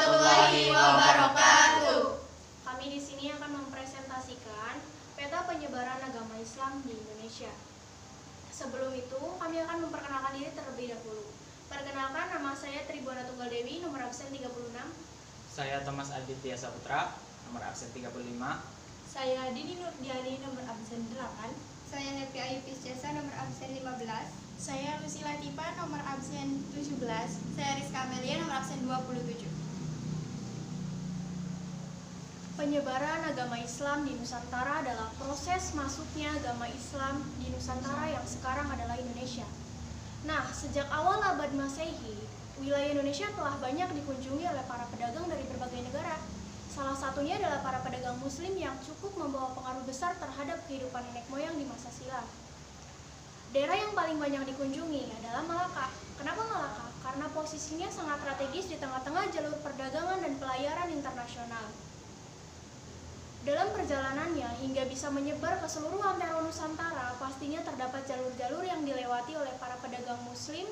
warahmatullahi wabarakatuh. Kami di sini akan mempresentasikan peta penyebaran agama Islam di Indonesia. Sebelum itu, kami akan memperkenalkan diri terlebih dahulu. Perkenalkan, nama saya Tribhuwana Tunggal Dewi, nomor absen 36. Saya Thomas Aditya Saputra, nomor absen 35. Saya Dini Nurdiani, nomor absen 8. Saya Happy Ayu Piscesa, nomor absen 15. Saya Lucy Latifa, nomor absen 17. Saya Rizka Amelia, nomor absen 27. Penyebaran agama Islam di Nusantara adalah proses masuknya agama Islam di Nusantara yang sekarang adalah Indonesia. Nah, sejak awal abad Masehi, wilayah Indonesia telah banyak dikunjungi oleh para pedagang dari berbagai negara. Salah satunya adalah para pedagang Muslim yang cukup membawa pengaruh besar terhadap kehidupan nenek moyang di masa silam. Daerah yang paling banyak dikunjungi adalah Malaka. Kenapa Malaka? Karena posisinya sangat strategis di tengah-tengah jalur perdagangan dan pelayaran internasional. Dalam perjalanannya hingga bisa menyebar ke seluruh antero Nusantara, pastinya terdapat jalur-jalur yang dilewati oleh para pedagang Muslim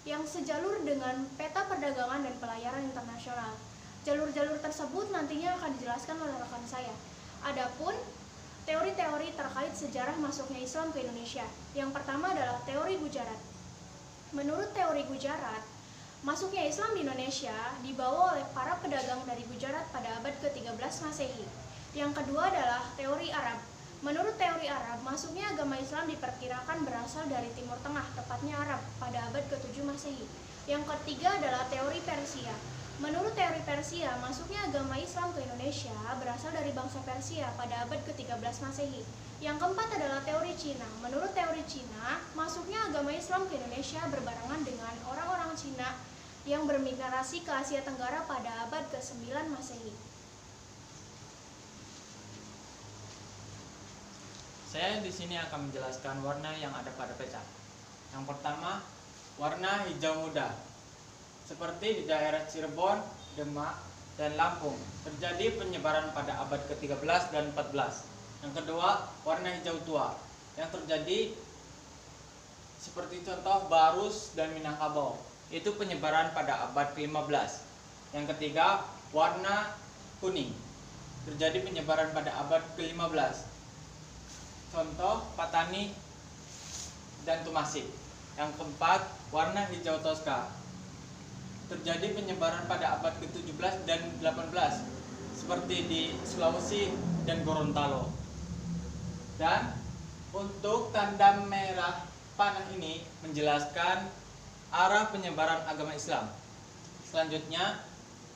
yang sejalur dengan peta perdagangan dan pelayaran internasional. Jalur-jalur tersebut nantinya akan dijelaskan oleh rekan saya. Adapun teori-teori terkait sejarah masuknya Islam ke Indonesia. Yang pertama adalah teori Gujarat. Menurut teori Gujarat, masuknya Islam di Indonesia dibawa oleh para pedagang dari Gujarat pada abad ke-13 Masehi. Yang kedua adalah teori Arab. Menurut teori Arab, masuknya agama Islam diperkirakan berasal dari Timur Tengah, tepatnya Arab, pada abad ke-7 Masehi. Yang ketiga adalah teori Persia. Menurut teori Persia, masuknya agama Islam ke Indonesia berasal dari bangsa Persia pada abad ke-13 Masehi. Yang keempat adalah teori Cina. Menurut teori Cina, masuknya agama Islam ke Indonesia berbarengan dengan orang-orang Cina yang bermigrasi ke Asia Tenggara pada abad ke-9 Masehi. Saya di sini akan menjelaskan warna yang ada pada peta. Yang pertama, warna hijau muda. Seperti di daerah Cirebon, Demak, dan Lampung, terjadi penyebaran pada abad ke-13 dan 14. Yang kedua, warna hijau tua, yang terjadi seperti contoh Barus dan Minangkabau, itu penyebaran pada abad ke-15. Yang ketiga, warna kuning, terjadi penyebaran pada abad ke-15. Contoh Patani dan Tumasik. Yang keempat, warna hijau toska, terjadi penyebaran pada abad ke-17 dan 18 seperti di Sulawesi dan Gorontalo. Dan untuk tanda merah panah ini menjelaskan arah penyebaran agama Islam. Selanjutnya,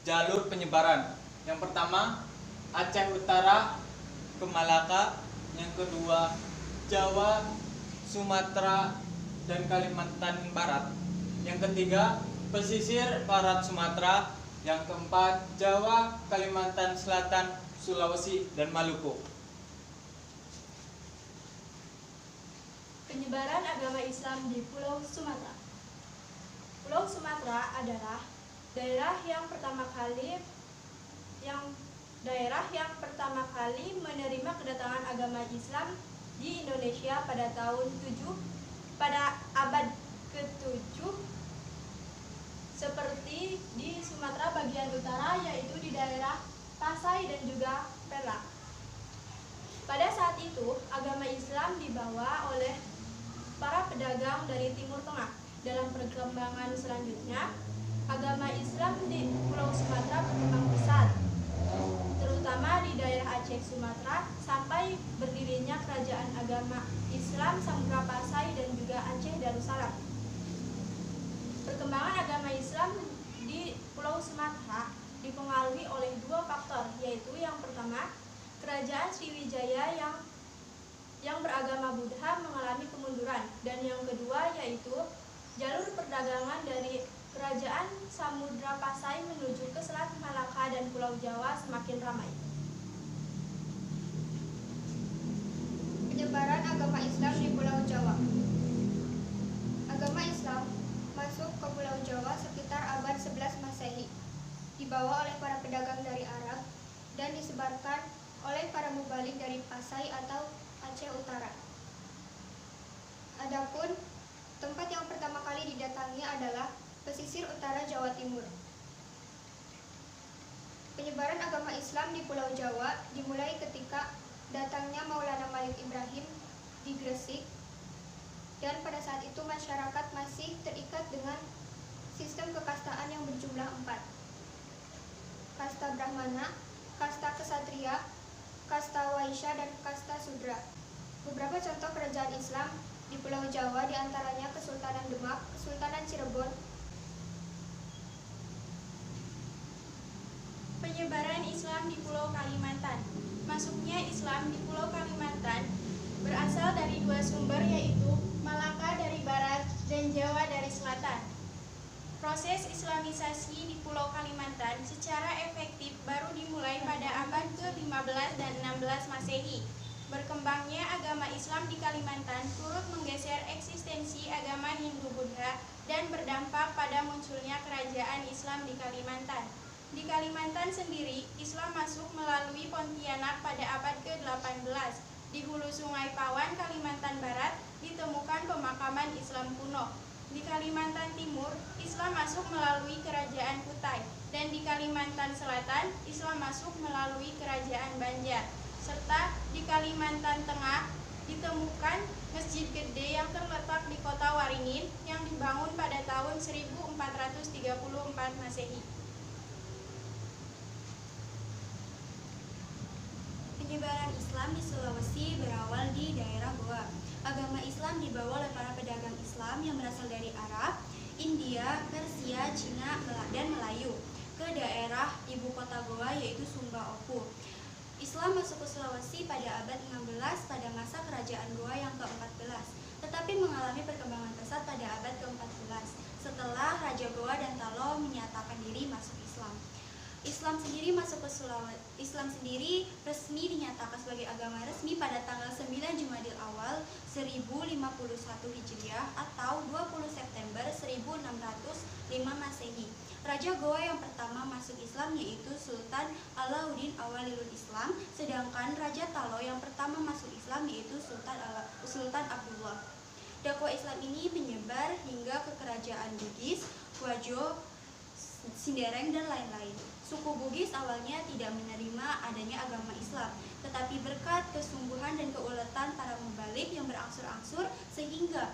jalur penyebaran. Yang pertama, Aceh Utara ke Malaka. Yang kedua, Jawa, Sumatera, dan Kalimantan Barat. Yang ketiga, pesisir barat Sumatera. Yang keempat, Jawa, Kalimantan Selatan, Sulawesi, dan Maluku. Penyebaran agama Islam di Pulau Sumatera. Pulau Sumatera adalah daerah yang pertama kali menerima kedatangan agama Islam di Indonesia pada abad ke-7, seperti di Sumatera bagian utara, yaitu di daerah Pasai dan juga Perak. Pada saat itu, agama Islam dibawa oleh para pedagang dari Timur Tengah. Dalam perkembangan selanjutnya, agama Islam di Pulau Sumatera berkembang pesat, terutama di daerah Aceh Sumatera, sampai berdirinya kerajaan agama Islam Samudra Pasai dan juga Aceh Darussalam. Perkembangan agama Islam di Pulau Sumatera dipengaruhi oleh dua faktor, yaitu yang pertama, kerajaan Sriwijaya yang beragama Buddha mengalami kemunduran, dan yang kedua yaitu jalur perdagangan dari kerajaan Samudra Pasai menuju ke Selat Malaka dan Pulau Jawa semakin ramai. Penyebaran agama Islam di Pulau Jawa. Agama Islam masuk ke Pulau Jawa sekitar abad 11 Masehi, dibawa oleh para pedagang dari Arab dan disebarkan oleh para mubalik dari Pasai atau Aceh Utara. Adapun tempat yang pertama kali didatangi adalah pesisir utara Jawa Timur. Penyebaran agama Islam di Pulau Jawa dimulai ketika datangnya Maulana Malik Ibrahim di Gresik, dan pada saat itu masyarakat masih terikat dengan sistem kekastaan yang berjumlah 4. Kasta Brahmana, kasta Kesatria, kasta Waisya, dan kasta Sudra. Beberapa contoh kerajaan Islam di Pulau Jawa diantaranya Kesultanan Demak, Kesultanan Cirebon. Penyebaran Islam di Pulau Kalimantan. Masuknya Islam di Pulau Kalimantan berasal dari 2 sumber, yaitu Malaka dari barat dan Jawa dari selatan. Proses Islamisasi di Pulau Kalimantan secara efektif baru dimulai pada abad ke-15 dan 16 Masehi. Berkembangnya agama Islam di Kalimantan turut menggeser eksistensi agama Hindu-Buddha dan berdampak pada munculnya kerajaan Islam di Kalimantan. Di Kalimantan sendiri, Islam masuk melalui Pontianak pada abad ke-18. Di hulu Sungai Pawan, Kalimantan Barat, ditemukan pemakaman Islam kuno. Di Kalimantan Timur, Islam masuk melalui Kerajaan Kutai, dan di Kalimantan Selatan, Islam masuk melalui Kerajaan Banjar. Serta di Kalimantan Tengah, ditemukan Masjid Gede yang terletak di kota Waringin yang dibangun pada tahun 1434 Masehi. Penyebaran Islam di Sulawesi berawal di daerah Goa. Agama Islam dibawa oleh para pedagang Islam yang berasal dari Arab, India, Persia, Cina, dan Melayu ke daerah ibu kota Goa yaitu Sumba Opu. Islam masuk ke Sulawesi pada abad 16 pada masa kerajaan Goa yang ke-14, tetapi mengalami perkembangan pesat pada abad ke-14 setelah Raja Goa dan Talo menyatakan diri masuk Islam. Islam sendiri resmi dinyatakan sebagai agama resmi pada tanggal 9 Jumadil Awal 1051 Hijriah atau 20 September 1605 Masehi. Raja Goa yang pertama masuk Islam yaitu Sultan Alauddin Awalilul Islam, sedangkan Raja Talo yang pertama masuk Islam yaitu Sultan Abdullah. Dakwah Islam ini menyebar hingga ke kerajaan Bugis, Wajo, Sindereng, dan lain-lain. Suku Bugis awalnya tidak menerima adanya agama Islam, tetapi berkat kesungguhan dan keuletan para mubalik yang berangsur-angsur sehingga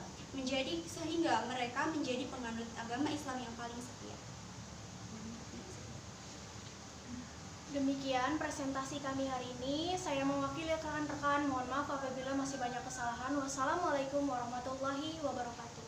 mereka menjadi penganut agama Islam yang paling setia. Demikian presentasi kami hari ini. Saya mewakili rekan-rekan, mohon maaf apabila masih banyak kesalahan. Wassalamualaikum warahmatullahi wabarakatuh.